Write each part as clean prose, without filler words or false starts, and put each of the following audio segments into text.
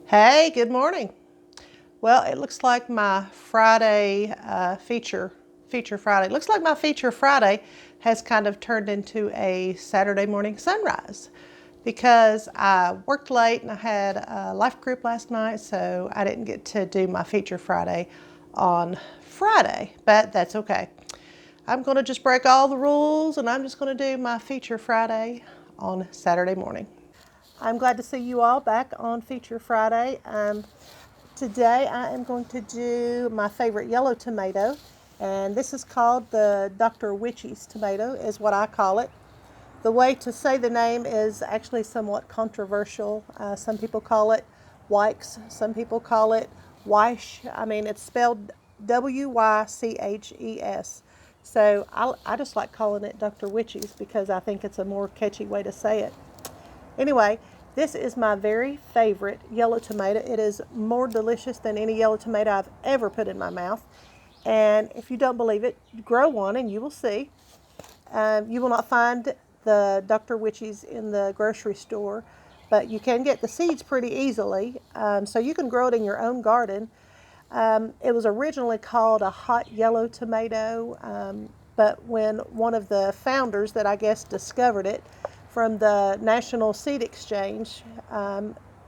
Hey, good morning. Well, it looks like my Friday feature Friday. Looks like my feature Friday has kind of turned into a Saturday morning sunrise because I worked late and I had a life group last night, so I didn't get to do my feature Friday on Friday, but that's okay. I'm going to just break all the rules and I'm just going to do my feature Friday on Saturday morning. I'm glad to see you all back on Feature Friday. Today I am going to do my favorite yellow tomato, and this is called the Dr. Wyche's tomato, is what I call it. The way to say the name is actually somewhat controversial. Some people call it Wyche, some people call it Wyche. I mean, it's spelled Wyches. So I just like calling it Dr. Wyche's because I think it's a more catchy way to say it. Anyway, this is my very favorite yellow tomato. It is more delicious than any yellow tomato I've ever put in my mouth. And if you don't believe it, grow one and you will see. You will not find the Dr. Wyche's in the grocery store, but you can get the seeds pretty easily. So you can grow it in your own garden. It was originally called a hot yellow tomato, but when one of the founders that I guess discovered it from the National Seed Exchange,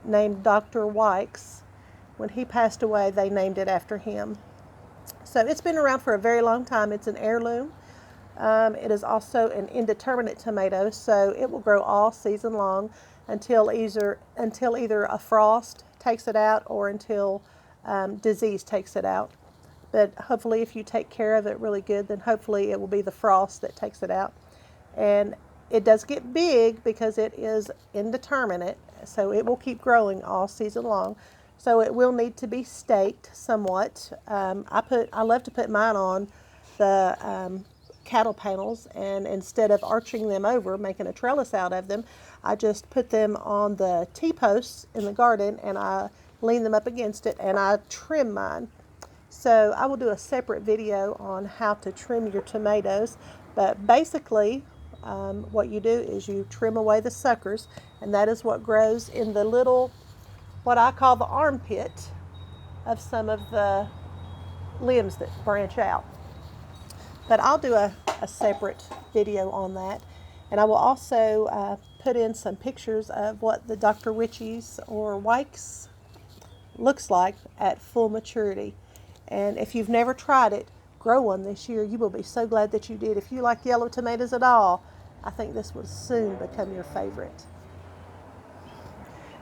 named Dr. Wyche, when he passed away, they named it after him. So it's been around for a very long time. It's an heirloom. It is also an indeterminate tomato, so it will grow all season long until either a frost takes it out or until disease takes it out. But hopefully, if you take care of it really good, then hopefully it will be the frost that takes it out. And it does get big because it is indeterminate, so it will keep growing all season long. So it will need to be staked somewhat. I love to put mine on the cattle panels, and instead of arching them over, making a trellis out of them, I just put them on the T-posts in the garden and I lean them up against it and I trim mine. So I will do a separate video on how to trim your tomatoes, but basically what you do is you trim away the suckers, and that is what grows in the little, what I call the armpit of some of the limbs that branch out. But I'll do a separate video on that. And I will also put in some pictures of what the Dr. Wyche's or Wyche's looks like at full maturity. And if you've never tried it, grow one this year. You will be so glad that you did. If you like yellow tomatoes at all, I think this will soon become your favorite.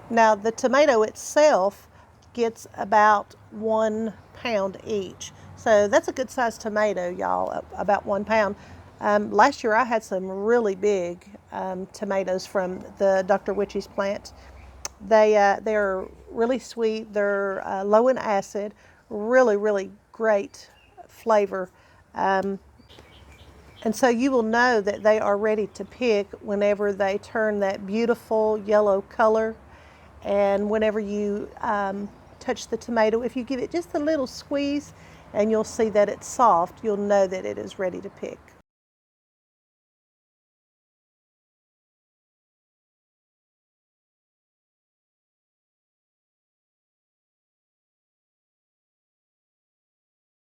Now, the tomato itself gets about 1 pound each. So that's a good sized tomato, y'all, about 1 pound. Last year I had some really big tomatoes from the Dr. Wyche's plant. They're really sweet. They're low in acid. Really, really great flavor. And so you will know that they are ready to pick whenever they turn that beautiful yellow color. And whenever you touch the tomato, if you give it just a little squeeze and you'll see that it's soft, you'll know that it is ready to pick.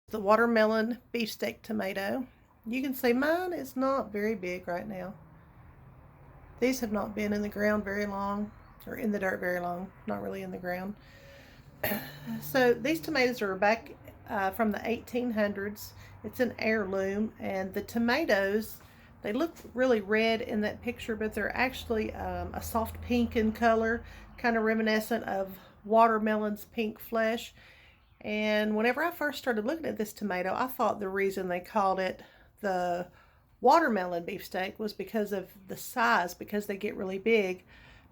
The watermelon beefsteak tomato. You can see mine is not very big right now. These have not been in the ground very long, or in the dirt very long, not really in the ground. So these tomatoes are back from the 1800s. It's an heirloom, and the tomatoes, they look really red in that picture, but they're actually a soft pink in color, kind of reminiscent of watermelon's pink flesh. And whenever I first started looking at this tomato, I thought the reason they called it the watermelon beefsteak was because of the size, because they get really big.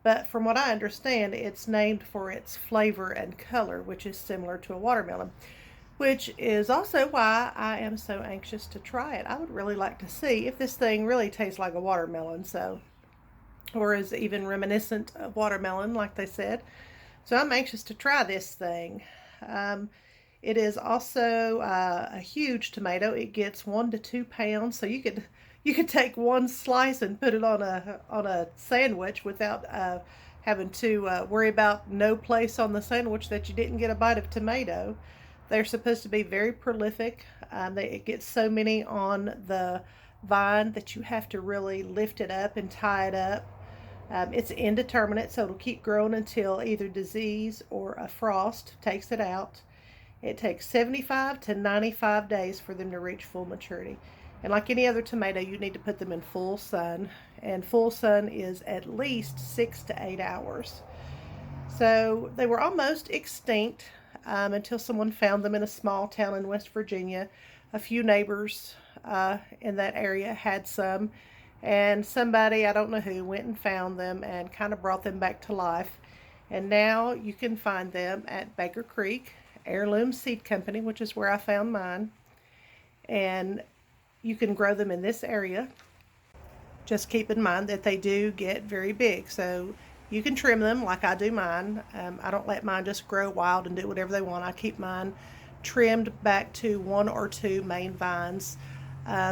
But from what I understand, it's named for its flavor and color, which is similar to a watermelon, which is also why I am so anxious to try it. I would really like to see if this thing really tastes like a watermelon, or is even reminiscent of watermelon, like they said. So I'm anxious to try this thing. Um, it is also a huge tomato. It gets 1 to 2 pounds, so you could take one slice and put it on a sandwich without having to worry about no place on the sandwich that you didn't get a bite of tomato. They're supposed to be very prolific. It gets so many on the vine that you have to really lift it up and tie it up. It's indeterminate, so it'll keep growing until either disease or a frost takes it out. It takes 75 to 95 days for them to reach full maturity. And like any other tomato, you need to put them in full sun. And full sun is at least 6 to 8 hours. So they were almost extinct until someone found them in a small town in West Virginia. A few neighbors in that area had some, and somebody, I don't know who, went and found them and kind of brought them back to life. And now you can find them at Baker Creek Heirloom Seed Company, which is where I found mine. And you can grow them in this area. Just keep in mind that they do get very big, so you can trim them like I do mine. I don't let mine just grow wild and do whatever they want. I keep mine trimmed back to 1 or 2 main vines,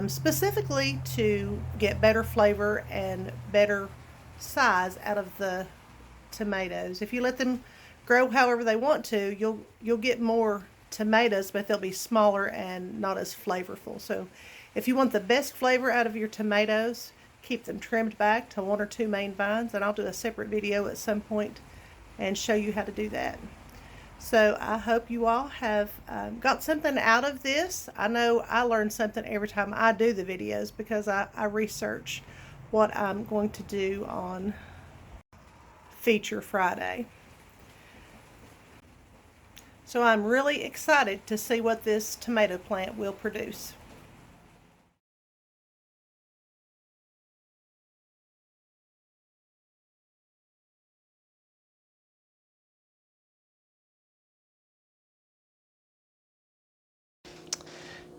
specifically to get better flavor and better size out of the tomatoes. If you let them grow however they want to, you'll get more tomatoes, but they'll be smaller and not as flavorful. So if you want the best flavor out of your tomatoes, keep them trimmed back to 1 or 2 main vines, and I'll do a separate video at some point and show you how to do that. So I hope you all have got something out of this. I know I learn something every time I do the videos because I research what I'm going to do on Feature Friday. So I'm really excited to see what this tomato plant will produce.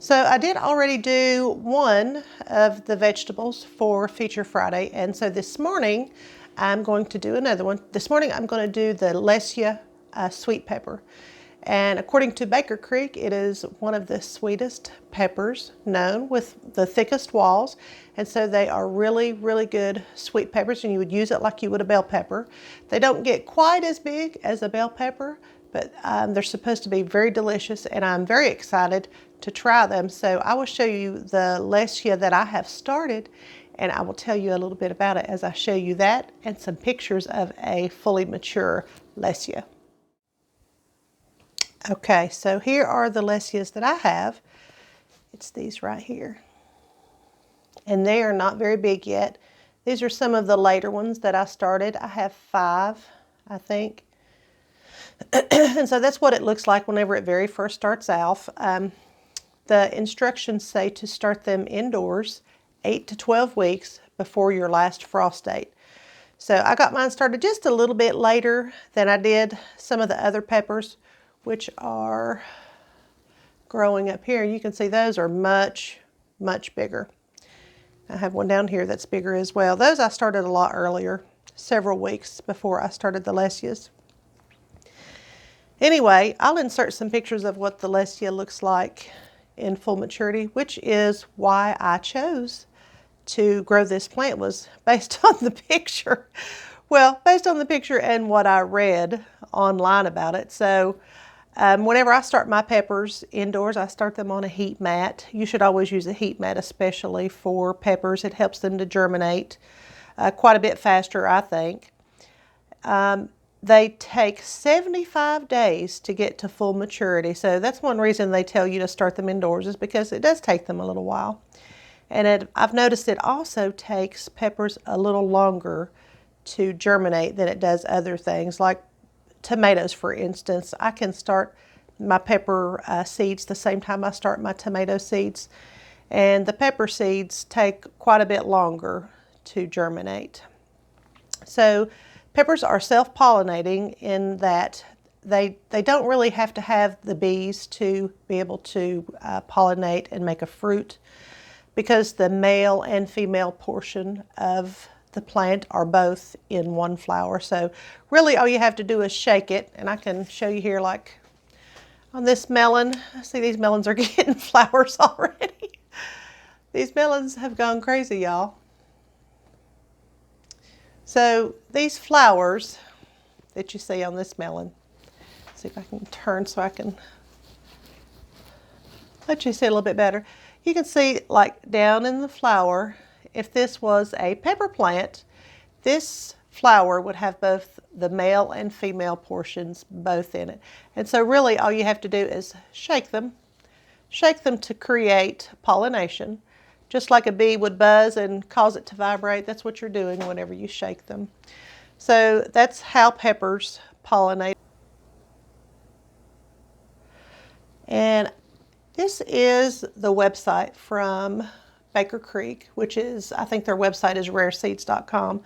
So I did already do one of the vegetables for Feature Friday, and so this morning I'm going to do another one. This morning I'm going to do the Lesya sweet pepper. And according to Baker Creek, it is one of the sweetest peppers known, with the thickest walls. And so they are really, really good sweet peppers, and you would use it like you would a bell pepper. They don't get quite as big as a bell pepper, but they're supposed to be very delicious, and I'm very excited to try them. So I will show you the Lesya that I have started, and I will tell you a little bit about it as I show you that and some pictures of a fully mature Lesya. Okay, so here are the Lesyas that I have. It's these right here. And they are not very big yet. These are some of the later ones that I started. I have 5, I think. And so that's what it looks like whenever it very first starts off. The instructions say to start them indoors 8 to 12 weeks before your last frost date. So I got mine started just a little bit later than I did some of the other peppers, which are growing up here. You can see those are much, much bigger. I have one down here that's bigger as well. Those I started a lot earlier, several weeks before I started the Lesyas. Anyway, I'll insert some pictures of what the Lesya looks like in full maturity, which is why I chose to grow this plant, was based on the picture. Well, based on the picture and what I read online about it. So whenever I start my peppers indoors, I start them on a heat mat. You should always use a heat mat, especially for peppers. It helps them to germinate quite a bit faster, I think. They take 75 days to get to full maturity. So that's one reason they tell you to start them indoors, is because it does take them a little while. And I've noticed it also takes peppers a little longer to germinate than it does other things, like tomatoes, for instance. I can start my pepper seeds the same time I start my tomato seeds, and the pepper seeds take quite a bit longer to germinate. So peppers are self-pollinating in that they don't really have to have the bees to be able to pollinate and make a fruit, because the male and female portion of the plant are both in one flower. So really all you have to do is shake it, and I can show you here, like on this melon. See, these melons are getting flowers already. These melons have gone crazy, y'all. So these flowers that you see on this melon. See if I can turn so I can let you see a little bit better. You can see like down in the flower, if this was a pepper plant, this flower would have both the male and female portions both in it. And so really all you have to do is shake them to create pollination. Just like a bee would buzz and cause it to vibrate, that's what you're doing whenever you shake them. So that's how peppers pollinate. And this is the website from Baker Creek, which is, I think their website is rareseeds.com.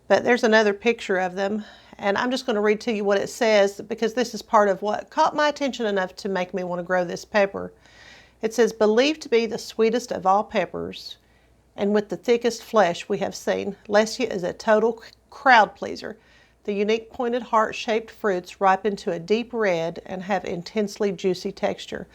But there's another picture of them, and I'm just going to read to you what it says because this is part of what caught my attention enough to make me want to grow this pepper. It says, believed to be the sweetest of all peppers and with the thickest flesh we have seen, Lesya is a total crowd pleaser. The unique pointed heart-shaped fruits ripen to a deep red and have intensely juicy texture.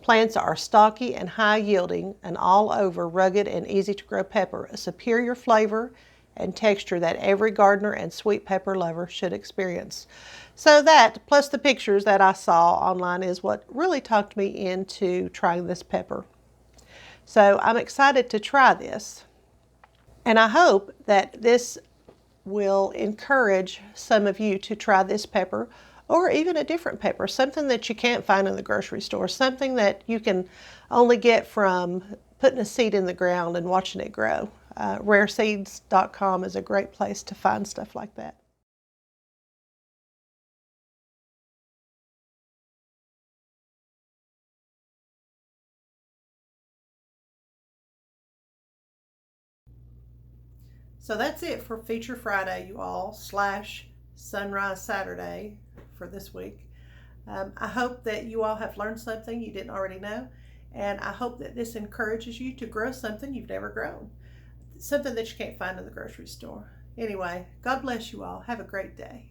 Plants are stocky and high-yielding, an all-over rugged and easy-to-grow pepper, a superior flavor and texture that every gardener and sweet pepper lover should experience. So that, plus the pictures that I saw online, is what really talked me into trying this pepper. So I'm excited to try this. And I hope that this will encourage some of you to try this pepper or even a different pepper, something that you can't find in the grocery store, something that you can only get from putting a seed in the ground and watching it grow. Rareseeds.com is a great place to find stuff like that. So that's it for Feature Friday, you all, / Sunrise Saturday for this week. I hope that you all have learned something you didn't already know, and I hope that this encourages you to grow something you've never grown, something that you can't find in the grocery store. Anyway, God bless you all. Have a great day.